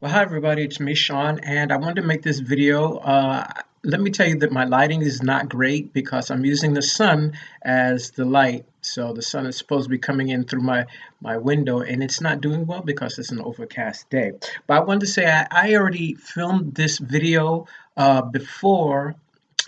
Well, hi everybody, it's me, Shaun, and I wanted to make this video. Let me tell you that my lighting is not great because I'm using the sun as the light. So the sun is supposed to be coming in through my window, and it's not doing well because it's an overcast day. But I wanted to say I already filmed this video before.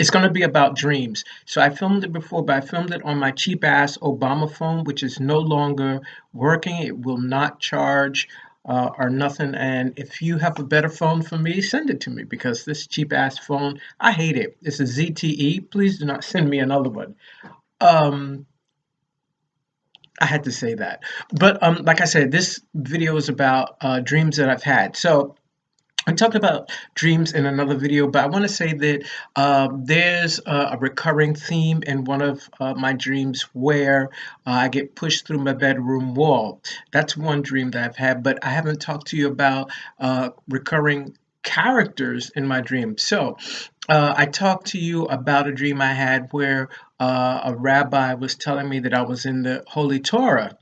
It's going to be about dreams. So I filmed it before, but I filmed it on my cheap ass Obama phone, which is no longer working. It will not charge or nothing. And if you have a better phone for me, send it to me because this cheap ass phone, I hate it. It's a ZTE. Please do not send me another one. Um, I had to say that. But like I said, this video is about dreams that I've had. So I talked about dreams in another video, but I want to say that there's a recurring theme in one of my dreams where I get pushed through my bedroom wall. That's one dream that I've had, but I haven't talked to you about recurring characters in my dream. So I talked to you about a dream I had where a rabbi was telling me that I was in the Holy Torah.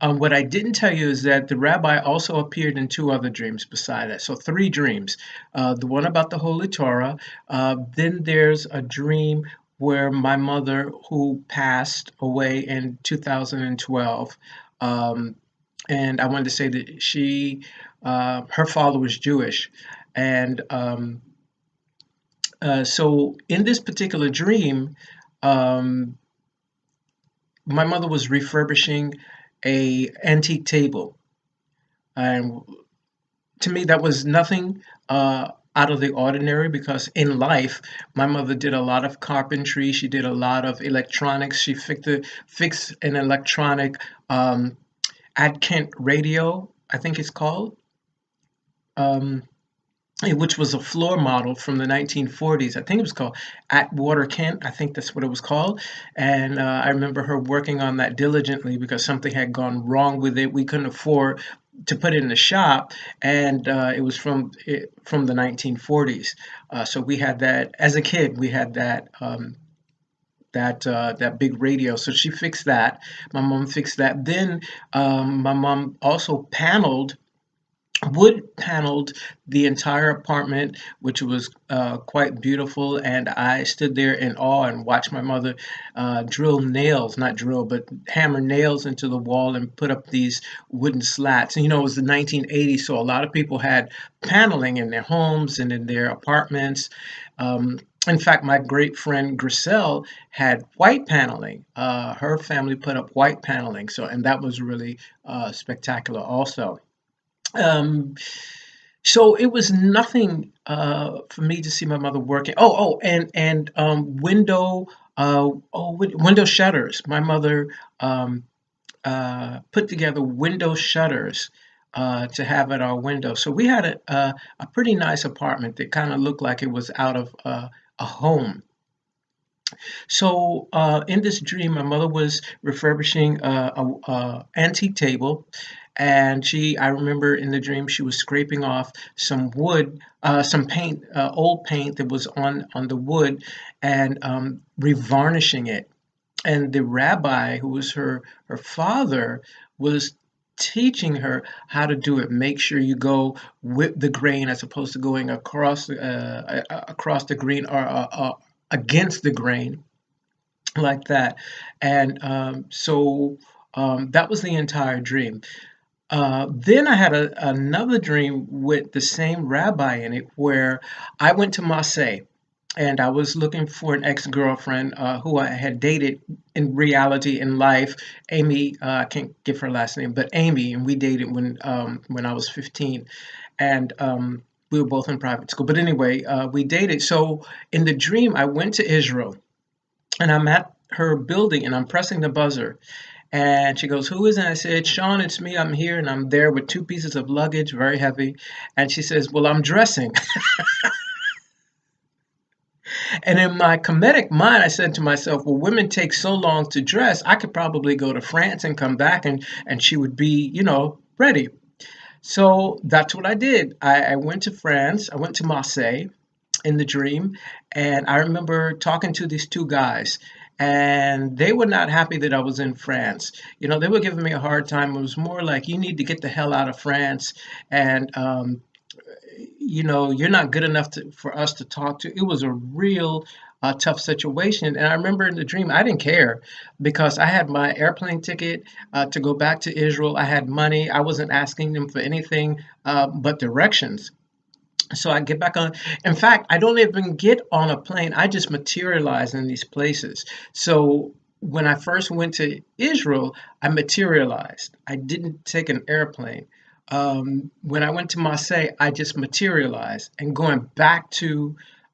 What I didn't tell you is that the rabbi also appeared in two other dreams beside that. So three dreams. The one about the Holy Torah. Then there's a dream where my mother, who passed away in 2012, and I wanted to say that her father was Jewish, and so in this particular dream, um, my mother was refurbishing a antique table, and to me that was nothing out of the ordinary because in life my mother did a lot of carpentry. She did a lot of electronics. She fixed an electronic Ad Kent radio, I think it's called. Um, which was a floor model from the 1940s. I think it was called Atwater Kent. I think that's what it was called. And I remember her working on that diligently because something had gone wrong with it. We couldn't afford to put it in the shop, and it was from the 1940s. So we had that as a kid. We had that. That big radio, so she fixed that. My mom fixed that. Then my mom also wood paneled the entire apartment, which was quite beautiful. And I stood there in awe and watched my mother drill nails, not drill, but hammer nails into the wall and put up these wooden slats. And it was the 1980s, so a lot of people had paneling in their homes and in their apartments. In fact, my great friend Griselle had white paneling. Her family put up white paneling, and that was really spectacular also. Um, so it was nothing for me to see my mother working. And window shutters. My mother put together window shutters to have at our window. So we had a pretty nice apartment that kind of looked like it was out of a home. So in this dream, my mother was refurbishing a antique table, and I remember in the dream she was scraping off some wood, some paint, old paint that was on the wood, and revarnishing it. And the rabbi, who was her father, was teaching her how to do it. Make sure you go with the grain as opposed to going across the grain or against the grain like that. And that was the entire dream. Then I had another dream with the same rabbi in it where I went to Marseille and I was looking for an ex-girlfriend who I had dated in reality in life. Amy, I can't give her last name, but Amy, and we dated when I was 15, and we were both in private school. But anyway, we dated. So in the dream, I went to Israel and I'm at her building and I'm pressing the buzzer. And she goes, "Who is it?" I said, "Shaun, it's me. I'm here." And I'm there with two pieces of luggage, very heavy. And she says, "Well, I'm dressing." And in my comedic mind, I said to myself, well, women take so long to dress. I could probably go to France and come back and she would be, ready. So that's what I did. I went to France. I went to Marseille in the dream. And I remember talking to these two guys. and they were not happy that I was in France. You know, they were giving me a hard time. It was more like, you need to get the hell out of France, and you know, you're not good enough for us to talk to. It was a real tough situation. And I remember in the dream, I didn't care because I had my airplane ticket to go back to Israel. I had money. I wasn't asking them for anything but directions. So I get back on. In fact, I don't even get on a plane. I just materialize in these places. So when I first went to Israel, I materialized. I didn't take an airplane. When I went to Marseille, I just materialized. And going back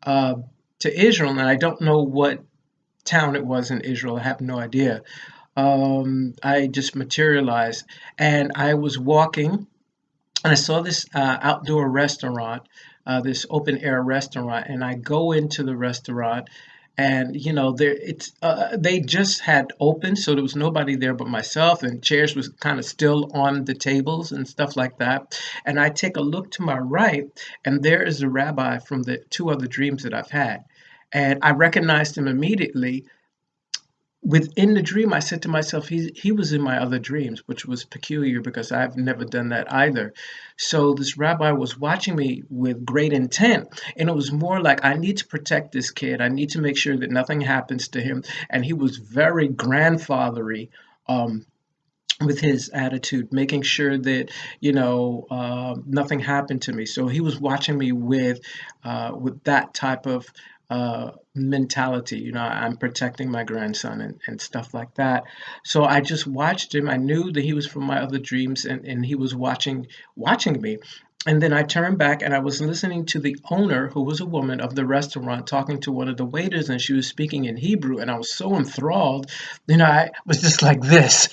uh, to Israel, and I don't know what town it was in Israel. I have no idea. I just materialized, and I was walking and I saw this outdoor restaurant, this open air restaurant, and I go into the restaurant, and you know, there it's they just had opened, so there was nobody there but myself, and chairs was kind of still on the tables and stuff like that. And I take a look to my right, and there is the rabbi from the two other dreams that I've had, and I recognized him immediately. Within the dream, I said to myself, he was in my other dreams, which was peculiar because I've never done that either. So this rabbi was watching me with great intent, and it was more like, I need to protect this kid. I need to make sure that nothing happens to him. And he was very grandfathery. With his attitude, making sure that, you know, nothing happened to me. So he was watching me with that type of mentality. You know, I'm protecting my grandson and stuff like that. So I just watched him. I knew that he was from my other dreams, and he was watching me. And then I turned back and I was listening to the owner, who was a woman of the restaurant, talking to one of the waiters, and she was speaking in Hebrew. And I was so enthralled, you know, I was just like this.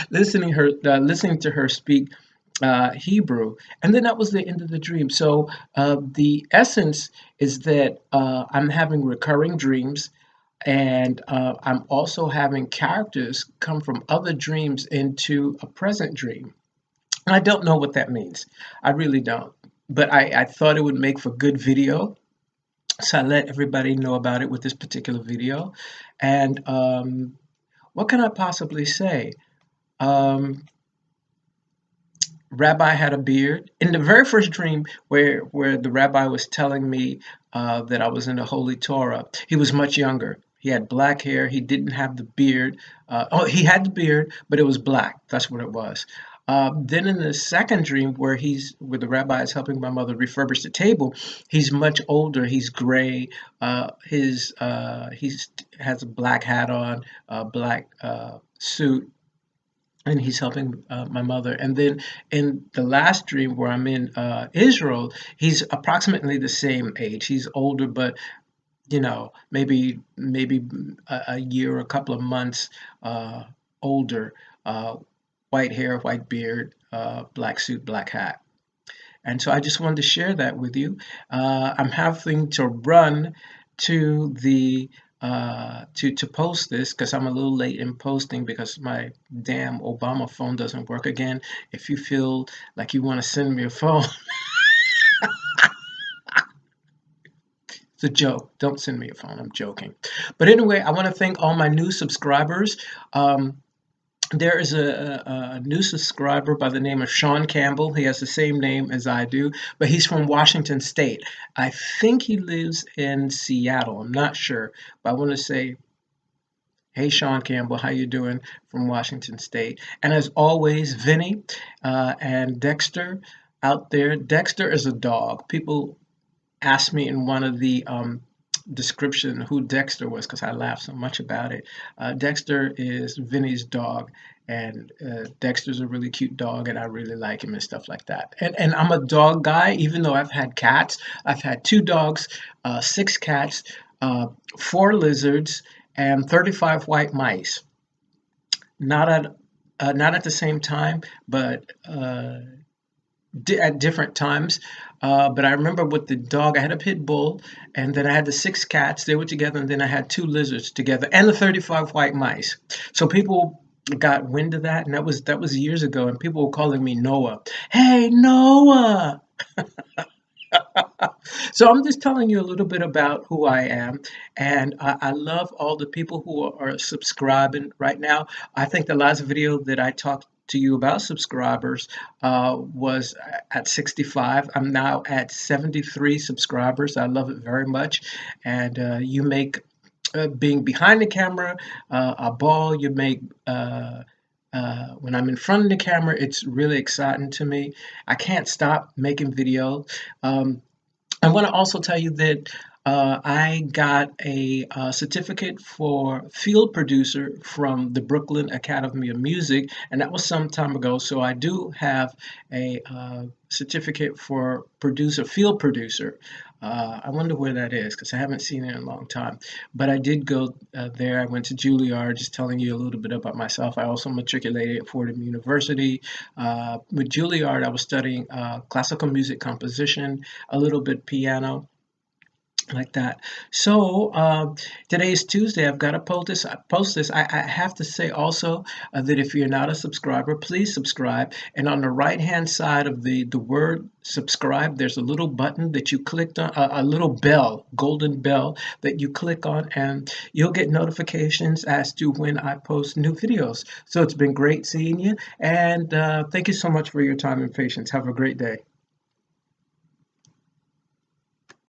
Listening to her speak Hebrew, and then that was the end of the dream. So the essence is that I'm having recurring dreams, and I'm also having characters come from other dreams into a present dream. And I don't know what that means. I really don't. But I thought it would make for good video, so I let everybody know about it with this particular video. And what can I possibly say? Um, Rabbi had a beard. In the very first dream, where the rabbi was telling me that I was in the Holy Torah, he was much younger. He had black hair. He didn't have the beard. He had the beard, but it was black. That's what it was. Then in the second dream, where the rabbi is helping my mother refurbish the table, he's much older. He's gray. He's has a black hat on, a black suit, and he's helping my mother. And then in the last dream, where I'm in Israel, he's approximately the same age. He's older, but you know, maybe a year or a couple of months older. White hair, white beard, black suit, black hat. And so I just wanted to share that with you. I'm having to run to the to post this because I'm a little late in posting because my damn Obama phone doesn't work again. If you feel like you want to send me a phone, it's a joke. Don't send me a phone. I'm joking. But anyway, I want to thank all my new subscribers. There is a new subscriber by the name of Shaun Campbell. He has the same name as I do, but he's from Washington State. I think he lives in Seattle. I'm not sure, but I want to say, hey, Shaun Campbell, how you doing from Washington State? And as always, Vinny and Dexter out there. Dexter is a dog. People asked me in one of the description who Dexter was because I laughed so much about it. Dexter is Vinny's dog, and Dexter's a really cute dog, and I really like him and stuff like that. And I'm a dog guy, even though I've had cats. I've had 2 dogs, 6 cats, 4 lizards, and 35 white mice. Not at the same time, but at different times. But I remember with the dog, I had a pit bull, and then I had the 6 cats. They were together, and then I had 2 lizards together, and the 35 white mice. So people got wind of that, and that was years ago, and people were calling me Noah. Hey, Noah! So I'm just telling you a little bit about who I am, and I love all the people who are subscribing right now. I think the last video that I talked to you about subscribers was at 65. I'm now at 73 subscribers. I love it very much, and you make being behind the camera a ball. You make when I'm in front of the camera, it's really exciting to me. I can't stop making videos. Um, I want to also tell you that I got a certificate for field producer from the Brooklyn Academy of Music, and that was some time ago. So I do have a certificate for producer, field producer. I wonder where that is because I haven't seen it in a long time. But I did go there. I went to Juilliard, just telling you a little bit about myself. I also matriculated at Fordham University. With Juilliard, I was studying classical music composition, a little bit piano, like that. So today is Tuesday. I've got to post this. I have to say also that if you're not a subscriber, please subscribe. And on the right hand side of the word subscribe, there's a little button that you clicked on, a little bell, golden bell that you click on, and you'll get notifications as to when I post new videos. So it's been great seeing you, and thank you so much for your time and patience. Have a great day.